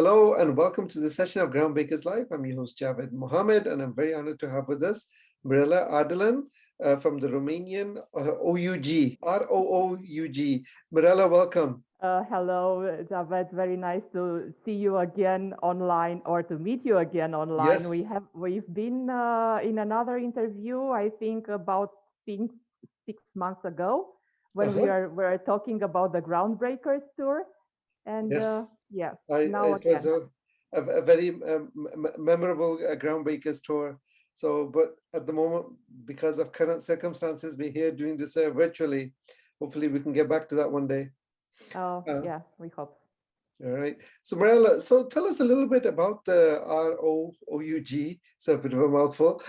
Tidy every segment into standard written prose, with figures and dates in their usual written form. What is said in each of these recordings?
Hello and welcome to the session of Groundbreakers Live. I'm your host Javed Mohammed, and I'm very honored to have with us Mirela Ardelean from the Romanian OUG, ROOUG. Mirela, welcome. Hello, Javed. Very nice to see you again online or to meet you again online. Yes. We've been in another interview, I think about things 6 months ago when Uh-huh. we're talking about the Groundbreakers tour, and Yes. yeah, now It was again. a very memorable Groundbreakers tour. So, but at the moment, because of current circumstances, we're here doing this virtually. Hopefully, we can get back to that one day. Oh Uh, yeah, we hope. All right. So, Mirela, so tell us a little bit about the ROOUG. It's a bit of a mouthful.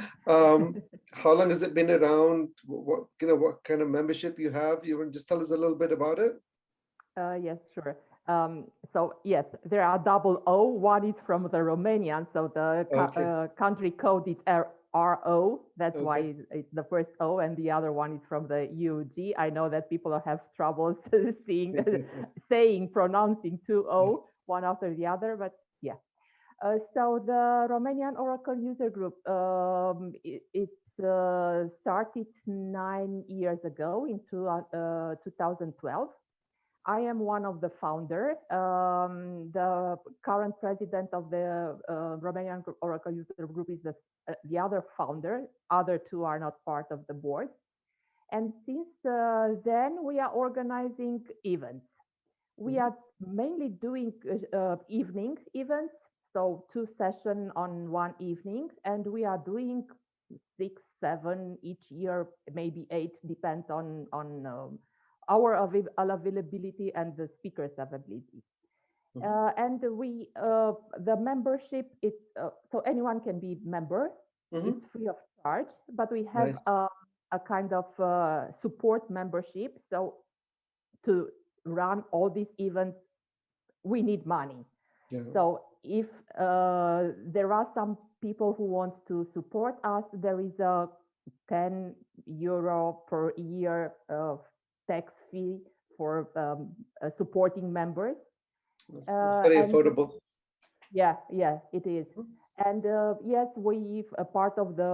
How long has it been around? What kind of membership you have? You want to just tell us a little bit about it? Yes, sure. So yes, there are double O. One is from the Romanian, so the Okay. country code is RO. That's why Okay. it's the first O, and the other one is from the UG. I know that people have troubles seeing, pronouncing two Yes. O one after the other, but yeah. So the Romanian Oracle user group, it started 9 years ago in 2012. I am one of the founder. The current president of the Romanian Oracle User Group is the other founder. Other two are not part of the board. And since then, we are organizing events. We Mhm. are mainly doing evening events, so 2 sessions on one evening, and we are doing 6, 7 each year, maybe 8, depends on our availability and the speakers' availability. Mhm. And the membership is so anyone can be member. It's Mhm. free of charge, but we have Nice. a kind of support membership. So to run all these events, we need money. Yeah. So if there are some people who want to support us, there is a 10 euro per year tax fee for supporting members. It's very And affordable. yeah, it is. Mhm. And yes, we a part of the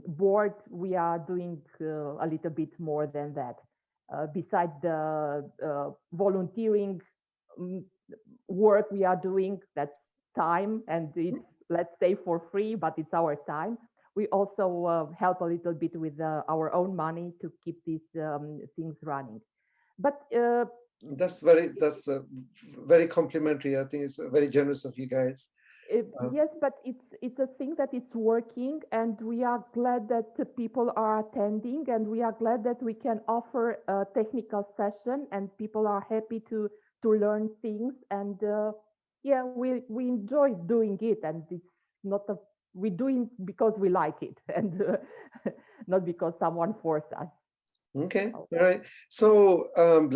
board. We are doing a little bit more than that. Besides the volunteering mm, work we are doing, that's time, and it's, let's say, for free, but it's our time. We also help a little bit with our own money to keep these things running. But That's very complimentary. I think it's very generous of you guys. Uh, Yes, but it's a thing that it's working, and we are glad that the people are attending, and we are glad that we can offer a technical session, and people are happy to learn things, and yeah, we enjoy doing it, and it's not a we doing because we like it, and not because someone forced us. okay. Oh. All right. So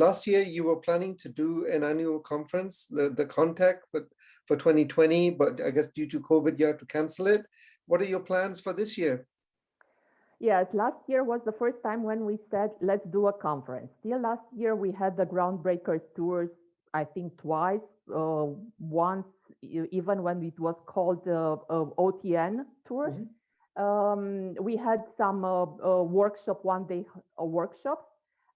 last year you were planning to do an annual conference, the contact, but for 2020, but I guess due to COVID, you had to cancel it. What are your plans for this year? Yes, last year was the first time when we said, let's do a conference. Still last year, we had the Groundbreakers tours, I think twice, once, even when it was called OTN tour. Mhm. We had some workshop, one day workshops.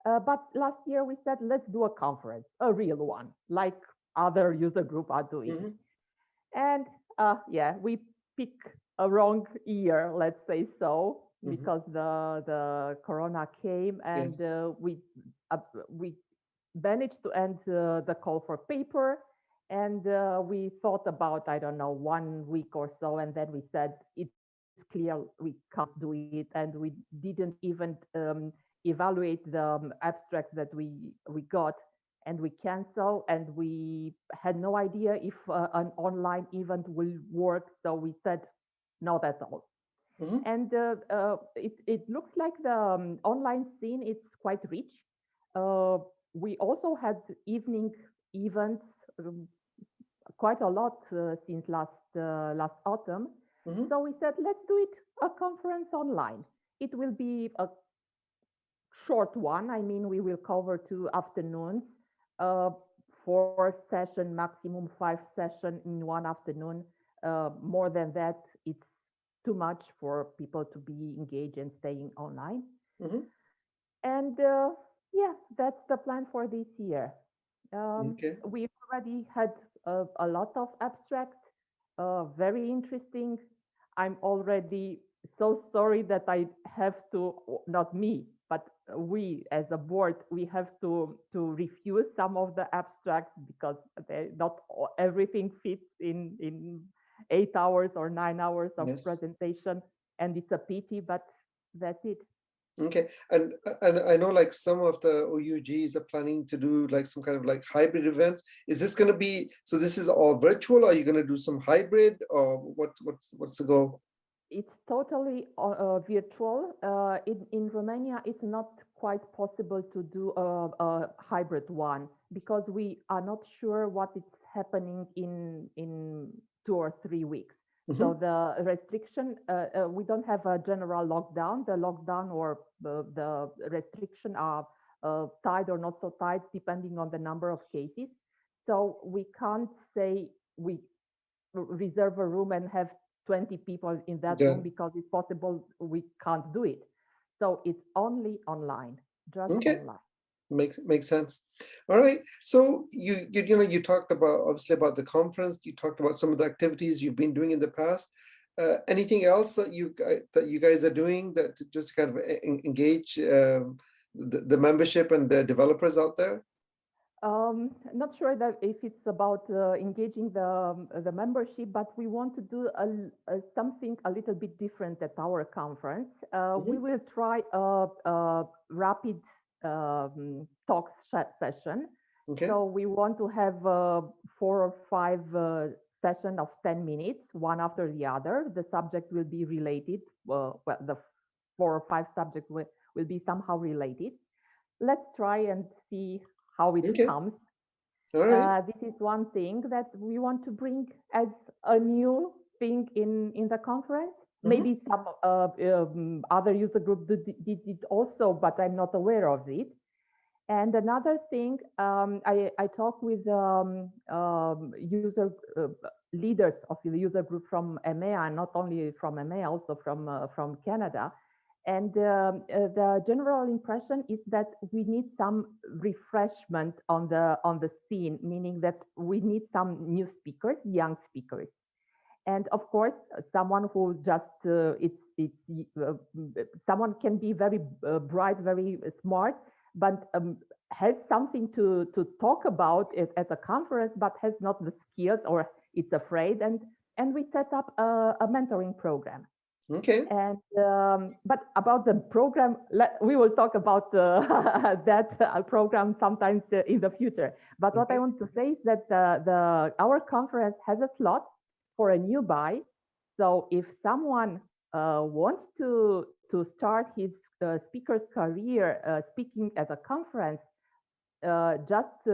But last year we said, let's do a conference, a real one, like other user group are doing. Mhm. And yeah, we pick a wrong year, let's say so, Mhm. because the corona came, Yes. and we managed to end the call for paper, and we thought about, I don't know, 1 week or so, and then we said it's clear we can't do it, and we didn't even evaluate the abstracts that we got, and we cancel, and we had no idea if an online event will work, so we said not at all. Mhm. And it looks like the online scene is quite rich. uh, we also had evening events, quite a lot since last autumn. Mhm. So we said, let's do it a conference online. It will be a short one. I mean, we will cover 2 afternoons, uh, 4 session, maximum 5 session in one afternoon. More than that, it's too much for people to be engaged and staying online. Mhm. And yeah, that's the plan for this year. Okay. We already had a lot of abstract, very interesting. I'm already so sorry that I have to, not me, but we as a board, we have to refuse some of the abstracts because not everything fits in 8 hours or 9 hours of Yes. presentation, and it's a pity, but that's it. Okay. And I know like some of the OUGs are planning to do like some kind of like hybrid events. Is this going to be, so this is all virtual? Are you going to do some hybrid, or what's the goal? It's totally virtual. In Romania, it's not quite possible to do a hybrid one because we are not sure what is happening in 2 or 3 weeks. So Mhm. the restriction, we don't have a general lockdown. The lockdown or the restriction are tight or not so tight, depending on the number of cases. So we can't say we reserve a room and have 20 people in that Yeah. room because it's possible we can't do it. So it's only online, just Okay. online. Makes sense. All right. So you know you talked about obviously about the conference. You talked about some of the activities you've been doing in the past. Anything else that you guys are doing that to just kind of engage the membership and the developers out there? Not sure that if it's about engaging the membership, but we want to do something a little bit different at our conference. We Mhm. will try a rapid talk session. Okay. So we want to have 4 or 5 session of 10 minutes, one after the other. The subject will be related. Well, the 4 or 5 subjects will be somehow related. Let's try and see how it Okay. comes. All right. This is one thing that we want to bring as a new thing in the conference. Mhm. Maybe some other user group did it also, but I'm not aware of it. And another thing, I talk with user leaders of the user group from EMEA, not only from EMEA, also from Canada. And the general impression is that we need some refreshment on the scene, meaning that we need some new speakers, young speakers, and of course someone who just someone can be very bright, very smart, but has something to talk about it at a conference, but has not the skills or it's afraid, and we set up a mentoring program. Okay. And but about the program, we will talk about that program sometimes in the future. But what I Okay. want to say is that our conference has a slot for a newbie. So if someone wants to start his speaker's career speaking at a conference, just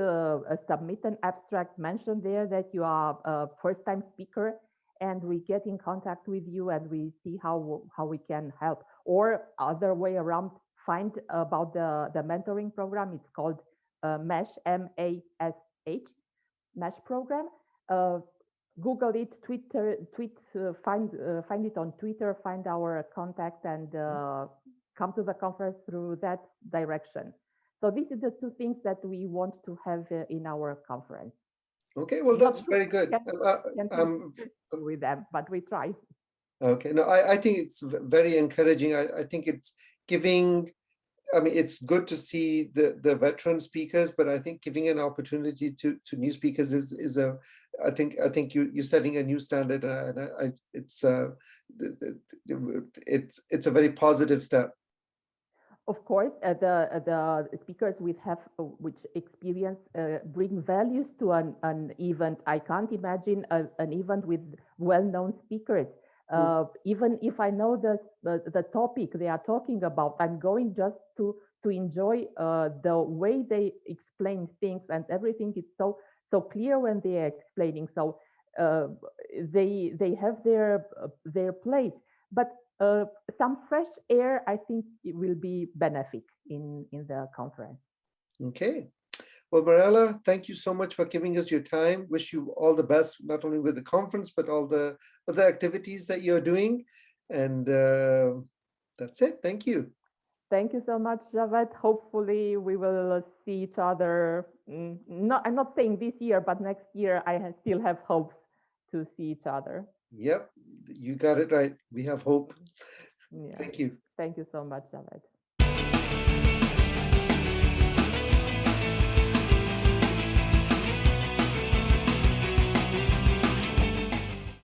submit an abstract, mention there that you are a first-time speaker, and we get in contact with you and we see how we can help. Or other way around, find about the mentoring program. It's called MESH, M-A-S-H, MESH program. Uh, Google it, find it on Twitter, find our contact, and come to the conference through that direction. So these are the two things that we want to have in our conference. Okay. Well, Not that's sure very good. can be successful with them, but we try. Okay. No, I think it's very encouraging. I think it's giving, I mean, it's good to see the veteran speakers, but I think giving an opportunity to new speakers is a, I think you're setting a new standard, and it's a very positive step. Of course, the speakers we have, which experience bring values to an event. I can't imagine an event with well-known speakers. Mm. Even if I know the topic they are talking about, I'm going just to enjoy the way they explain things, and everything is so clear when they are explaining. So uh, they have their place, but uh, some fresh air, I think it will be benefit in the conference. Okay. Well, Mirela, thank you so much for giving us your time. Wish you all the best, not only with the conference, but all the other activities that you're doing. And that's it. Thank you. Thank you so much, Javed. Hopefully, we will see each other. I'm not saying this year, but next year, still have hopes to see each other. Yep, you got it right. We have hope. Yeah. Thank you. Thank you so much, Javed.